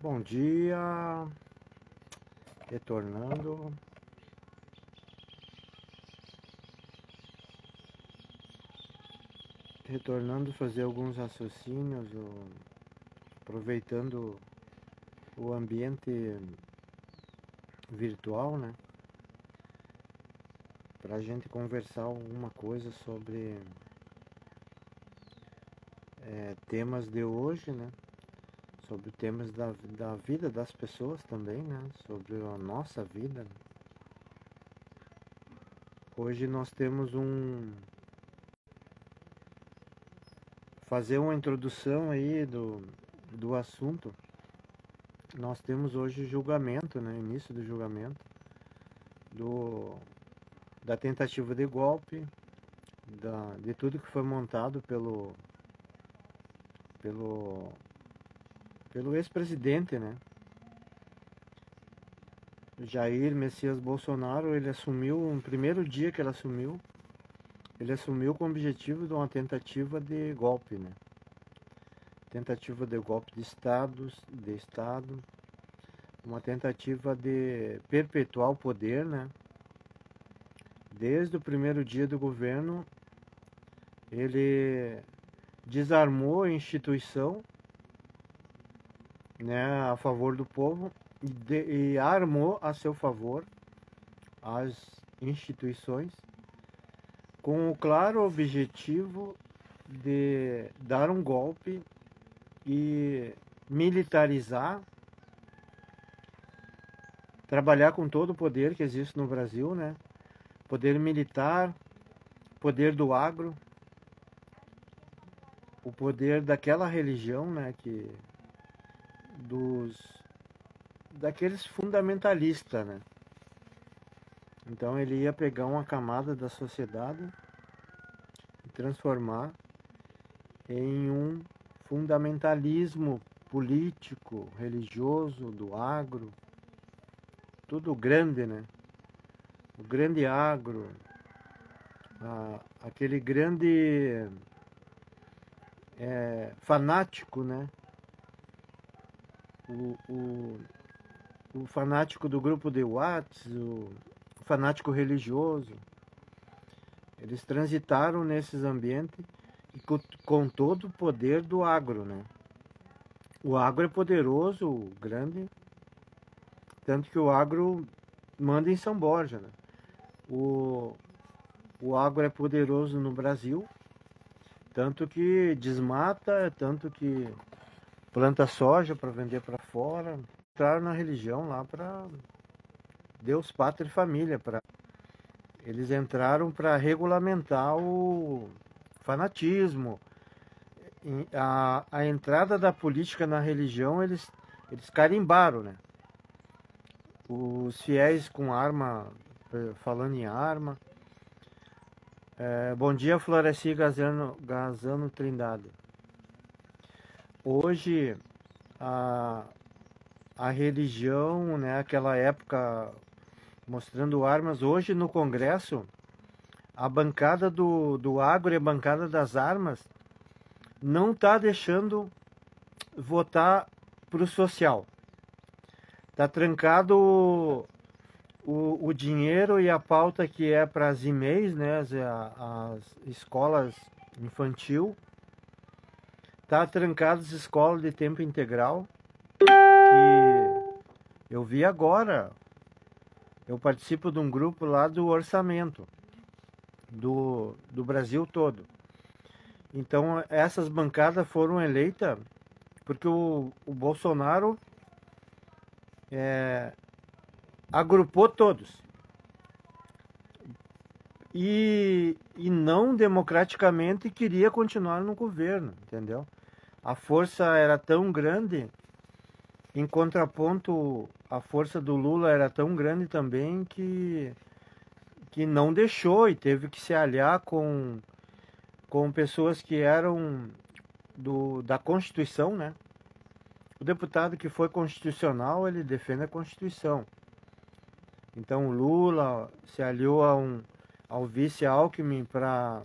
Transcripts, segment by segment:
Bom dia, retornando. Retornando fazer alguns raciocínios, aproveitando o ambiente virtual, né? Pra gente conversar alguma coisa sobre temas de hoje, né? Sobre temas da vida das pessoas também, né? Sobre a nossa vida. Hoje nós temos fazer uma introdução aí do assunto. Nós temos hoje julgamento, né? Início do julgamento da tentativa de golpe, de tudo que foi montado pelo ex-presidente, né? Jair Messias Bolsonaro. Ele assumiu, no primeiro dia que ele assumiu com o objetivo de uma tentativa de golpe, né? Tentativa de golpe de Estado, uma tentativa de perpetuar o poder, né? Desde o primeiro dia do governo, ele desarmou a instituição, né, a favor do povo e armou a seu favor as instituições com o claro objetivo de dar um golpe e militarizar, trabalhar com todo o poder que existe no Brasil, né? Poder militar, poder do agro, o poder daquela religião, né? Daqueles fundamentalistas, né? Então ele ia pegar uma camada da sociedade e transformar em um fundamentalismo político, religioso, do agro, tudo grande, né? O grande agro, aquele grande fanático, né? O fanático do grupo de WhatsApp, o fanático religioso. Eles transitaram nesses ambientes e com todo o poder do agro, né? O agro é poderoso, grande, tanto que o agro manda em São Borja, né? O agro é poderoso no Brasil, tanto que desmata, tanto que planta soja para vender para fora. Entraram na religião lá para Deus, pátria e família. Eles entraram para regulamentar o fanatismo. A entrada da política na religião, eles carimbaram, né? Os fiéis com arma, falando em arma. Bom dia, Floresci Gazano Trindade. Hoje, a religião, né, aquela época mostrando armas, hoje no Congresso, a bancada do agro e a bancada das armas não está deixando votar para o social. Está trancado o dinheiro e a pauta que é para as e-mails, né, as escolas infantil. Está trancado as escolas de tempo integral, que eu vi agora. Eu participo de um grupo lá do orçamento do Brasil todo. Então essas bancadas foram eleitas porque o Bolsonaro agrupou todos. E não democraticamente queria continuar no governo, entendeu? A força era tão grande, em contraponto, a força do Lula era tão grande também que não deixou e teve que se aliar com pessoas que eram da Constituição, né? O deputado que foi constitucional, ele defende a Constituição. Então o Lula se aliou ao vice Alckmin para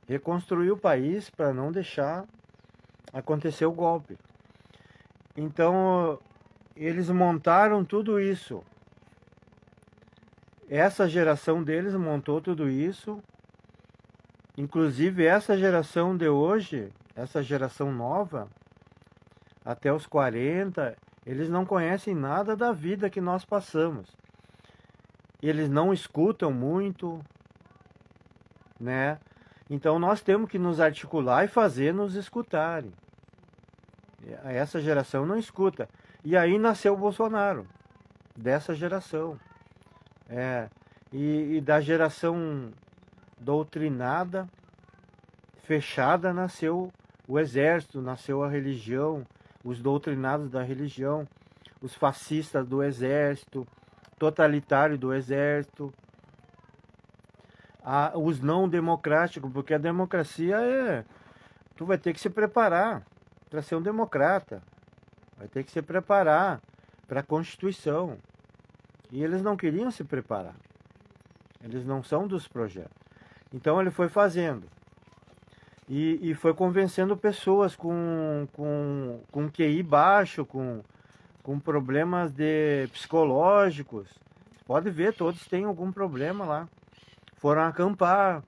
reconstruir o país, para não deixar aconteceu o golpe. Então, eles montaram tudo isso. Essa geração deles montou tudo isso. Inclusive, essa geração de hoje, essa geração nova, até os 40, eles não conhecem nada da vida que nós passamos. Eles não escutam muito, né? Então, nós temos que nos articular e fazer-nos escutarem. Essa geração não escuta. E aí nasceu o Bolsonaro, dessa geração. E da geração doutrinada, fechada, nasceu o exército, nasceu a religião, os doutrinados da religião, os fascistas do exército, totalitário do exército, os não democráticos, porque a democracia tu vai ter que se preparar para ser um democrata, vai ter que se preparar para a Constituição. E eles não queriam se preparar, eles não são dos projetos. Então ele foi fazendo e foi convencendo pessoas com QI baixo, com problemas psicológicos. Pode ver, todos têm algum problema lá. Foram acampar.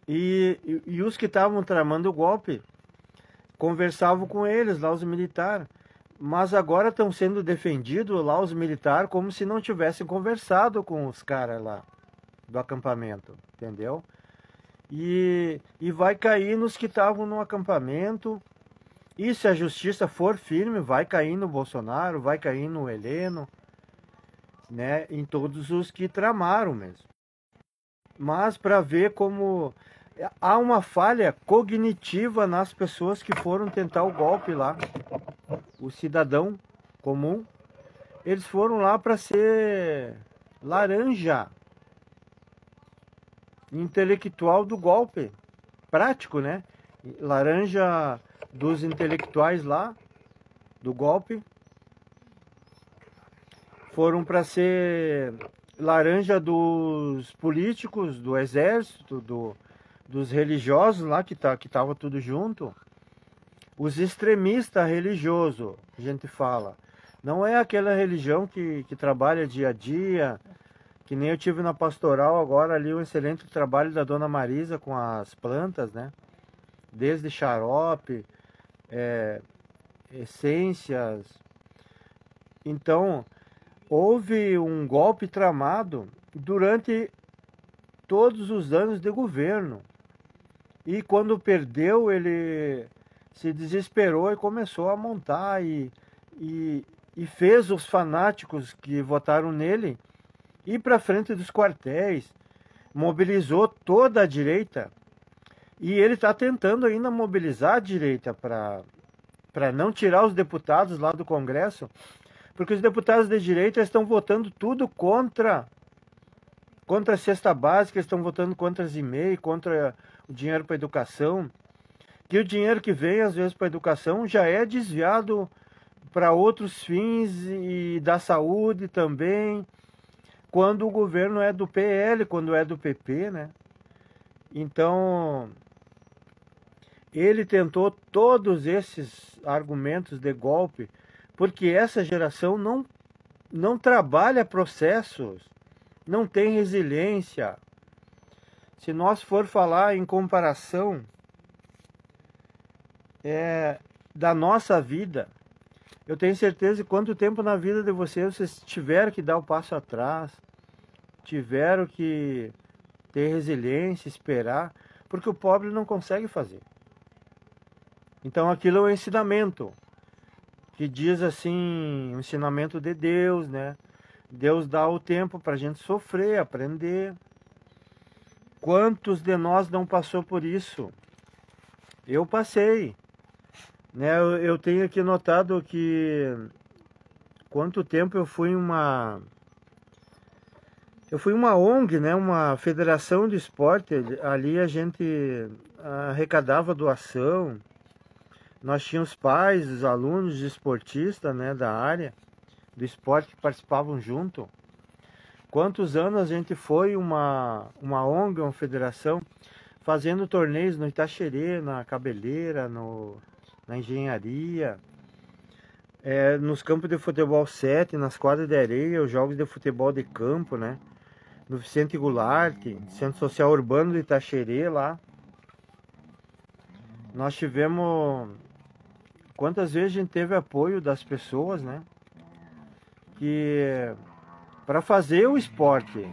E os que estavam tramando o golpe conversavam com eles, lá os militares. Mas agora estão sendo defendidos lá os militares como se não tivessem conversado com os caras lá do acampamento, entendeu? E vai cair nos que estavam no acampamento. E se a justiça for firme, vai cair no Bolsonaro, vai cair no Heleno, né? Em todos os que tramaram mesmo. Mas para ver como há uma falha cognitiva nas pessoas que foram tentar o golpe lá. O cidadão comum, eles foram lá para ser laranja intelectual do golpe, prático, né? Laranja dos intelectuais lá do golpe, foram para ser laranja dos políticos, do exército, dos religiosos lá que tava tudo junto. Os extremistas religiosos, a gente fala, não é aquela religião que trabalha dia a dia, que nem eu tive na pastoral agora ali, um excelente trabalho da Dona Marisa com as plantas, né? Desde xarope, essências. Então, houve um golpe tramado durante todos os anos de governo. E quando perdeu, ele se desesperou e começou a montar e fez os fanáticos que votaram nele ir para frente dos quartéis, mobilizou toda a direita e ele está tentando ainda mobilizar a direita para não tirar os deputados lá do Congresso, porque os deputados de direita estão votando tudo contra a cesta básica, estão votando contra as EMEI, contra o dinheiro para educação, que o dinheiro que vem às vezes para a educação já é desviado para outros fins e da saúde também, quando o governo é do PL, quando é do PP, né? Então, ele tentou todos esses argumentos de golpe, porque essa geração não trabalha processos, não tem resiliência. Se nós for falar em comparação da nossa vida, eu tenho certeza que quanto tempo na vida de vocês tiveram que dar o passo atrás, tiveram que ter resiliência, esperar, porque o pobre não consegue fazer. Então aquilo é um ensinamento, que diz assim, um ensinamento de Deus, né? Deus dá o tempo para a gente sofrer, aprender. Quantos de nós não passou por isso? Eu passei. Né, eu tenho aqui notado que quanto tempo eu fui uma ONG, né, uma federação de esporte. Ali a gente arrecadava doação. Nós tínhamos pais, os alunos de esportistas, né, da área do esporte que participavam junto. Quantos anos a gente foi uma ONG, uma federação, fazendo torneios no Itaxerê, na Cabeleira, na Engenharia, nos campos de futebol 7, nas quadras de areia, os jogos de futebol de campo, né? No Vicente Goulart, Centro Social Urbano do Itaxerê lá. Nós tivemos... Quantas vezes a gente teve apoio das pessoas, né? Que para fazer o esporte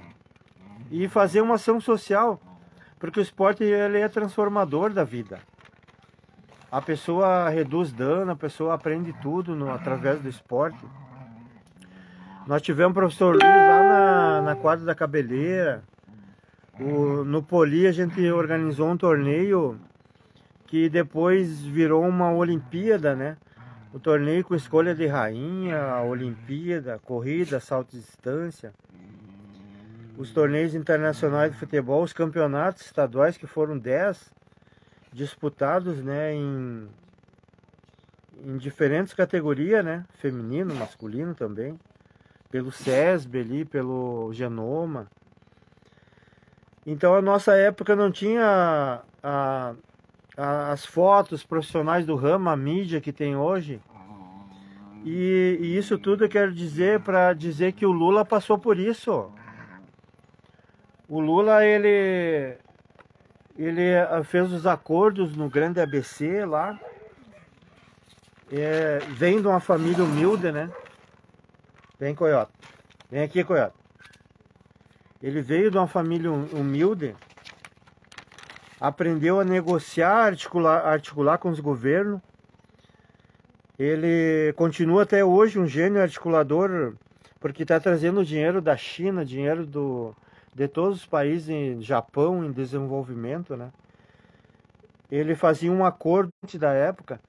e fazer uma ação social, porque o esporte ele é transformador da vida. A pessoa reduz dano, a pessoa aprende tudo através do esporte. Nós tivemos o professor Luiz lá na quadra da Cabeleira. No Poli a gente organizou um torneio que depois virou uma Olimpíada, né? O torneio com escolha de rainha, a Olimpíada, corrida, salto de distância. Os torneios internacionais de futebol, os campeonatos estaduais, que foram 10 disputados, né, em diferentes categorias, né? Feminino, masculino também. Pelo SESB ali, pelo Genoma. Então a nossa época não tinha as fotos profissionais do ramo, a mídia que tem hoje. E isso tudo eu quero dizer para dizer que o Lula passou por isso. O Lula, ele fez os acordos no Grande ABC lá. Vem de uma família humilde, né? Vem, Coyote. Vem aqui, Coyote. Ele veio de uma família humilde, aprendeu a negociar, articular com os governos. Ele continua até hoje um gênio articulador, porque está trazendo dinheiro da China, dinheiro de todos os países, Japão, em desenvolvimento, né? Ele fazia um acordo da época,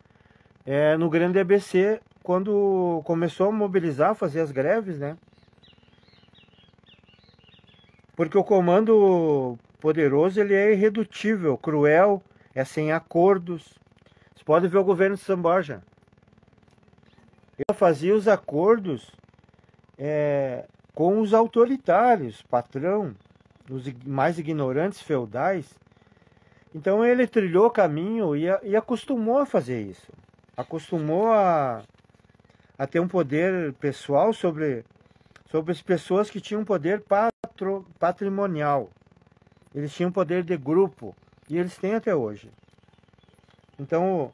no Grande ABC, quando começou a mobilizar, fazer as greves, né? Porque o comando poderoso, ele é irredutível, cruel, é sem acordos. Você pode ver o governo de São Borja. Ele fazia os acordos com os autoritários, patrão, os mais ignorantes, feudais. Então ele trilhou o caminho e acostumou a fazer isso. Acostumou a ter um poder pessoal sobre as pessoas que tinham poder patrimonial. Eles tinham poder de grupo, e eles têm até hoje. Então,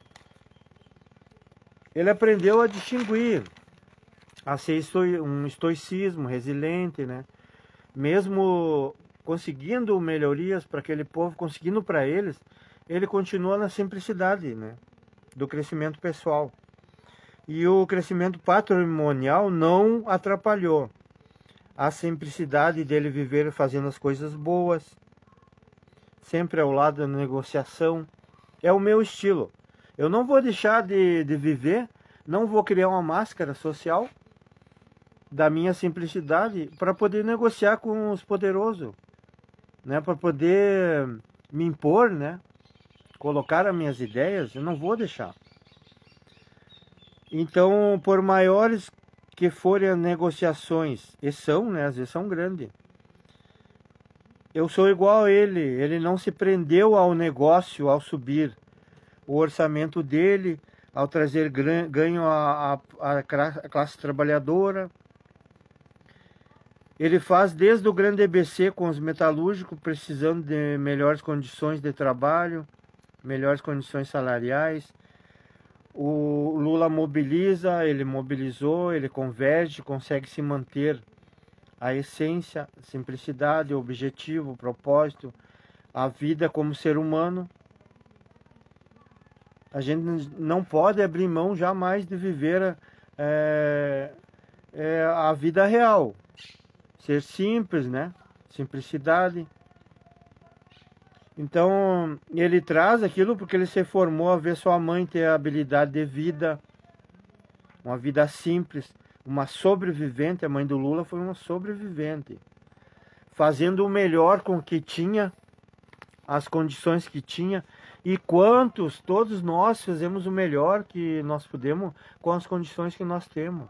ele aprendeu a distinguir, a ser um estoicismo resiliente, né? Mesmo conseguindo melhorias para aquele povo, conseguindo para eles, ele continua na simplicidade, né? Do crescimento pessoal. E o crescimento patrimonial não atrapalhou a simplicidade dele viver fazendo as coisas boas, sempre ao lado da negociação. É o meu estilo. Eu não vou deixar de viver, não vou criar uma máscara social da minha simplicidade para poder negociar com os poderosos, né? Para poder me impor, né? Colocar as minhas ideias, eu não vou deixar. Então, por maiores que forem as negociações, e são, né? Às vezes são grandes. Eu sou igual a ele. Ele não se prendeu ao negócio, ao subir o orçamento dele, ao trazer ganho à classe trabalhadora. Ele faz desde o Grande EBC com os metalúrgicos, precisando de melhores condições de trabalho, melhores condições salariais. O Lula mobiliza, ele mobilizou, ele converge, consegue se manter a essência, a simplicidade, o objetivo, o propósito, a vida como ser humano. A gente não pode abrir mão jamais de viver a vida real. Ser simples, né? Simplicidade. Então, ele traz aquilo porque ele se formou a ver sua mãe ter a habilidade de vida, uma vida simples, uma sobrevivente. A mãe do Lula foi uma sobrevivente, fazendo o melhor com o que tinha, as condições que tinha. E todos nós fizemos o melhor que nós pudemos com as condições que nós temos.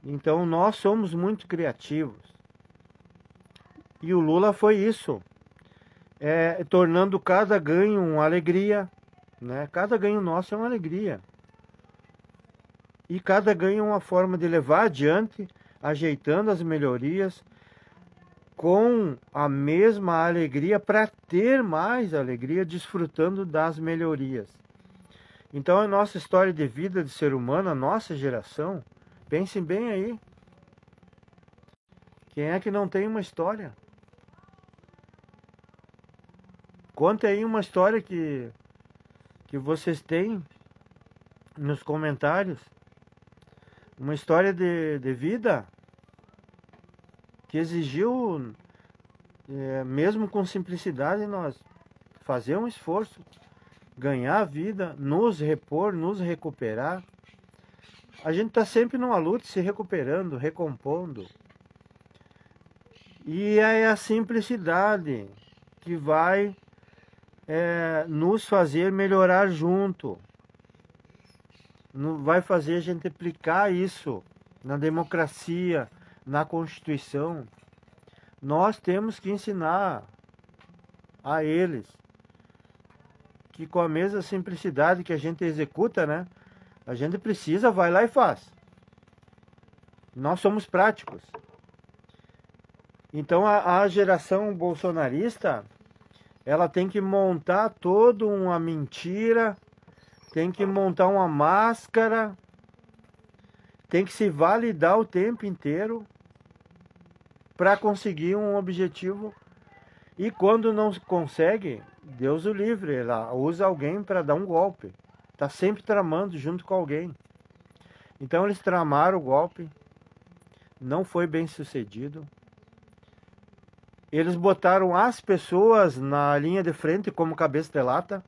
Então nós somos muito criativos. E o Lula foi isso. tornando cada ganho uma alegria, né? Cada ganho nosso é uma alegria. E cada ganho é uma forma de levar adiante, ajeitando as melhorias, com a mesma alegria, para ter mais alegria, desfrutando das melhorias. Então a nossa história de vida de ser humano, a nossa geração, pensem bem aí. Quem é que não tem uma história? Conta aí uma história que vocês têm nos comentários. Uma história de vida que exigiu, mesmo com simplicidade, nós fazer um esforço, ganhar a vida, nos repor, nos recuperar. A gente está sempre numa luta, se recuperando, recompondo. E é a simplicidade que vai nos fazer melhorar junto. Vai fazer a gente aplicar isso na democracia, na Constituição. Nós temos que ensinar a eles que com a mesma simplicidade que a gente executa, né? A gente precisa, vai lá e faz. Nós somos práticos. Então a geração bolsonarista, ela tem que montar toda uma mentira, tem que montar uma máscara, tem que se validar o tempo inteiro para conseguir um objetivo. E quando não consegue, Deus o livre, ela usa alguém para dar um golpe. Está sempre tramando junto com alguém. Então eles tramaram o golpe, não foi bem sucedido. Eles botaram as pessoas na linha de frente como cabeça de lata.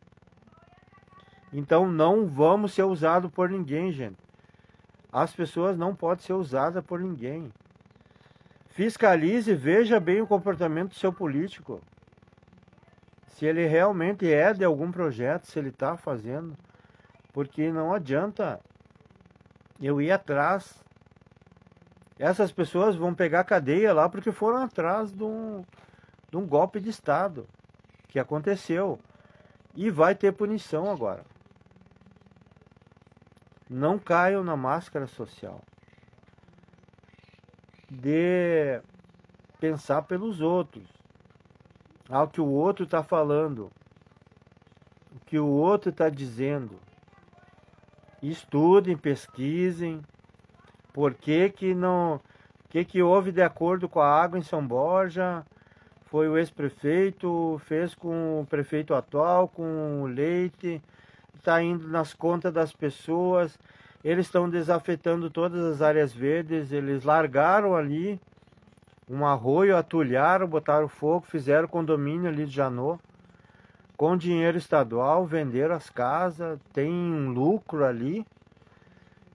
Então não vamos ser usados por ninguém, gente. As pessoas não podem ser usadas por ninguém. Fiscalize e veja bem o comportamento do seu político. Se ele realmente é de algum projeto, se ele está fazendo. Porque não adianta eu ir atrás. Essas pessoas vão pegar cadeia lá porque foram atrás de um golpe de Estado que aconteceu. E vai ter punição agora. Não caiam na máscara social. De pensar pelos outros. Ao que o outro está falando. O que o outro está dizendo. Estudem, pesquisem. Por que não... O que houve de acordo com a água em São Borja? Foi o ex-prefeito, fez com o prefeito atual, com o Leite, está indo nas contas das pessoas. Eles estão desafetando todas as áreas verdes, eles largaram ali um arroio, atulharam, botaram fogo, fizeram condomínio ali de Janô. Com dinheiro estadual, venderam as casas, tem um lucro ali.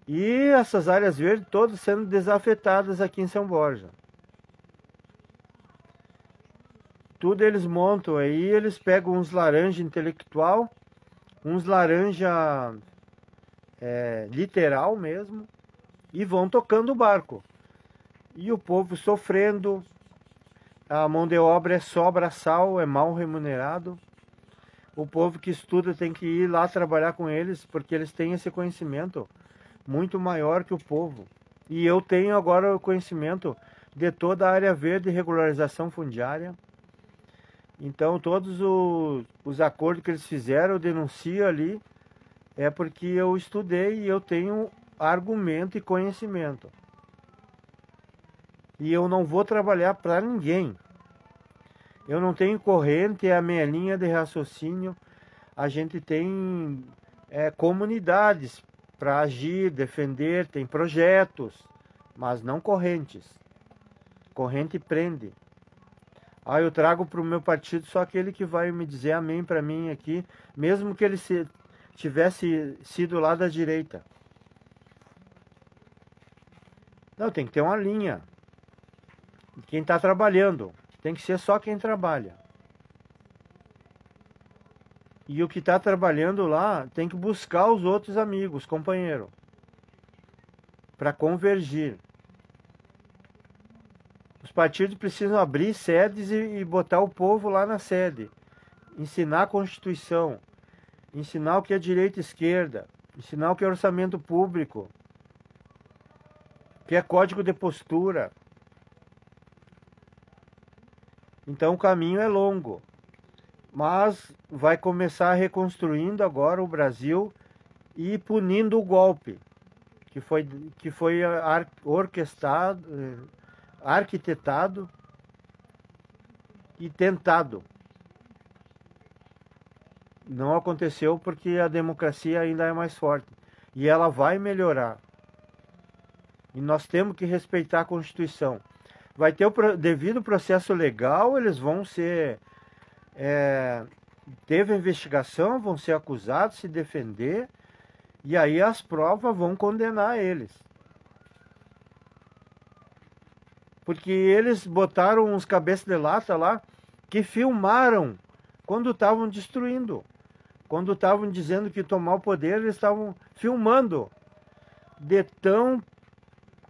E essas áreas verdes todas sendo desafetadas aqui em São Borja. Tudo eles montam aí, eles pegam uns laranja intelectual, uns laranja literal mesmo, e vão tocando o barco. E o povo sofrendo, a mão de obra é só braçal, é mal remunerado. O povo que estuda tem que ir lá trabalhar com eles, porque eles têm esse conhecimento muito maior que o povo. E eu tenho agora o conhecimento de toda a área verde e regularização fundiária. Então todos os acordos que eles fizeram, eu denuncio ali, é porque eu estudei e eu tenho argumento e conhecimento. E eu não vou trabalhar para ninguém. Eu não tenho corrente, é a minha linha de raciocínio. A gente tem comunidades para agir, defender, tem projetos, mas não correntes. Corrente prende. Eu trago para o meu partido só aquele que vai me dizer amém para mim aqui, mesmo que ele tivesse sido lá da direita. Não, tem que ter uma linha. Quem está trabalhando, tem que ser só quem trabalha. E o que está trabalhando lá tem que buscar os outros amigos, companheiros, para convergir. Os partidos precisam abrir sedes e botar o povo lá na sede. ensinar a Constituição, ensinar o que é direita e esquerda, ensinar o que é orçamento público, o que é código de postura. Então o caminho é longo, mas vai começar reconstruindo agora o Brasil e punindo o golpe, que foi orquestrado, arquitetado e tentado. Não aconteceu porque a democracia ainda é mais forte e ela vai melhorar. E nós temos que respeitar a Constituição. Vai ter o devido processo legal, eles vão ser... teve a investigação, vão ser acusados, se defender, e aí as provas vão condenar eles. Porque eles botaram uns cabeças de lata lá, que filmaram quando estavam destruindo. Quando estavam dizendo que tomar o poder, eles estavam filmando.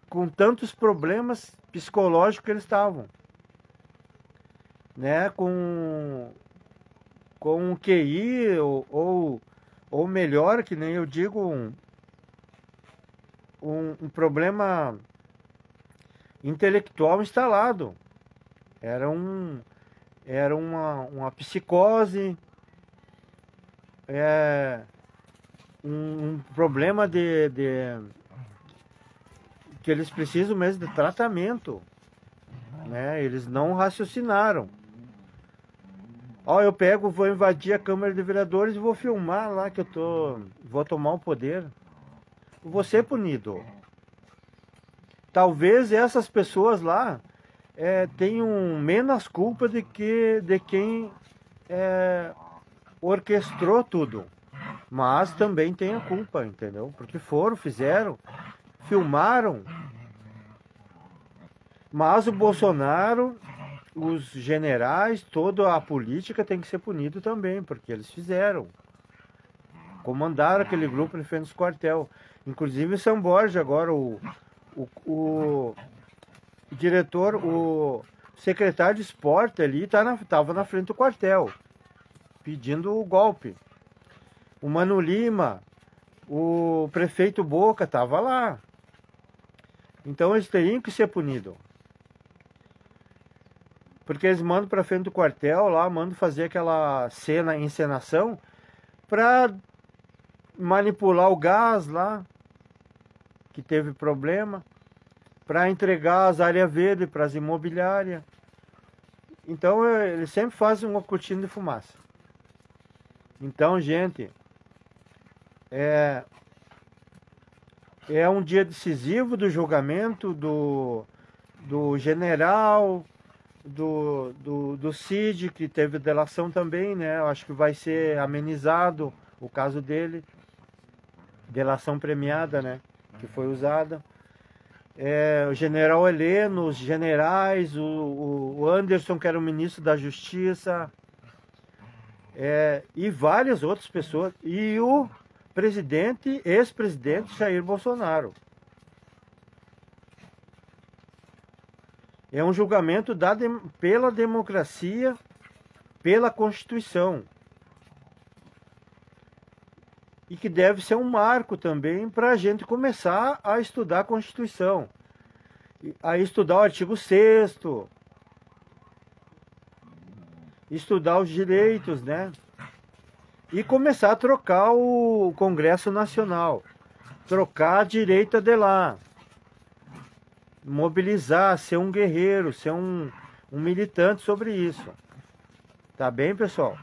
Com tantos problemas psicológicos que eles estavam, né, com um QI ou melhor, que nem eu digo, um problema intelectual instalado. Era uma psicose, um problema que eles precisam mesmo de tratamento, né? Eles não raciocinaram. Ó, eu vou invadir a Câmara de Vereadores e vou filmar lá que vou tomar o poder. Vou ser punido. Talvez essas pessoas lá tenham menos culpa de quem orquestrou tudo. Mas também tem a culpa, entendeu? Porque fizeram, filmaram. Mas o Bolsonaro, os generais, toda a política tem que ser punido também, porque eles fizeram. Comandaram aquele grupo em frente dos quartel. Inclusive São Borja agora, o diretor, o secretário de esporte ali estava na frente do quartel, pedindo o golpe. O Mano Lima, o prefeito Boca estava lá. Então eles teriam que ser punidos. Porque eles mandam para frente do quartel lá, mandam fazer aquela encenação para manipular o gás lá, que teve problema, para entregar as áreas verdes para as imobiliárias. Então eles sempre fazem uma cortina de fumaça. Então, gente, é um dia decisivo do julgamento do general, do Cid, que teve delação também, né? Eu acho que vai ser amenizado o caso dele. Delação premiada, né? Que foi usada. O general Heleno, os generais, o Anderson, que era o ministro da Justiça, e várias outras pessoas. E o ex-presidente Jair Bolsonaro. É um julgamento pela democracia, pela Constituição. E que deve ser um marco também para a gente começar a estudar a Constituição. A estudar o artigo 6º, estudar os direitos, né? E começar a trocar o Congresso Nacional. Trocar a direita de lá. Mobilizar, ser um guerreiro, ser um militante sobre isso. Tá bem, pessoal?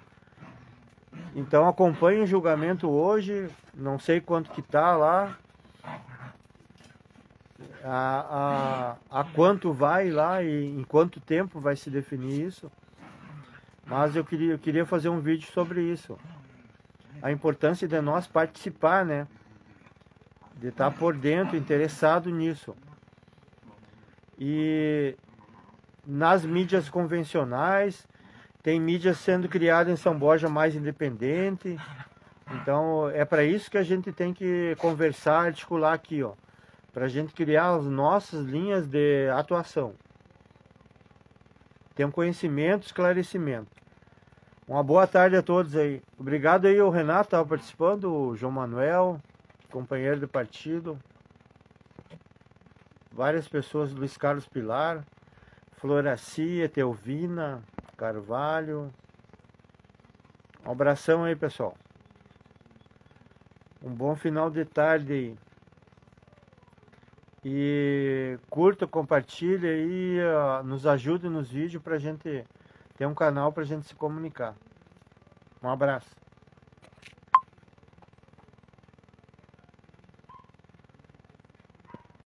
Então acompanhe o julgamento hoje, não sei quanto que tá lá, a quanto vai lá e em quanto tempo vai se definir isso. Mas eu queria fazer um vídeo sobre isso. A importância de nós participar, né? De estar por dentro, interessado nisso. E nas mídias convencionais, tem mídias sendo criadas em São Borja mais independente. Então é para isso que a gente tem que conversar, articular aqui, ó. Para a gente criar as nossas linhas de atuação. Ter um conhecimento, esclarecimento. Uma boa tarde a todos aí. Obrigado aí, o Renato estava participando, o João Manuel, companheiro de partido. Várias pessoas, Luiz Carlos Pilar, Floracia, Teovina, Carvalho. Um abração aí, pessoal. Um bom final de tarde aí. E curta, compartilha aí, nos ajude nos vídeos pra gente ter um canal pra gente se comunicar. Um abraço.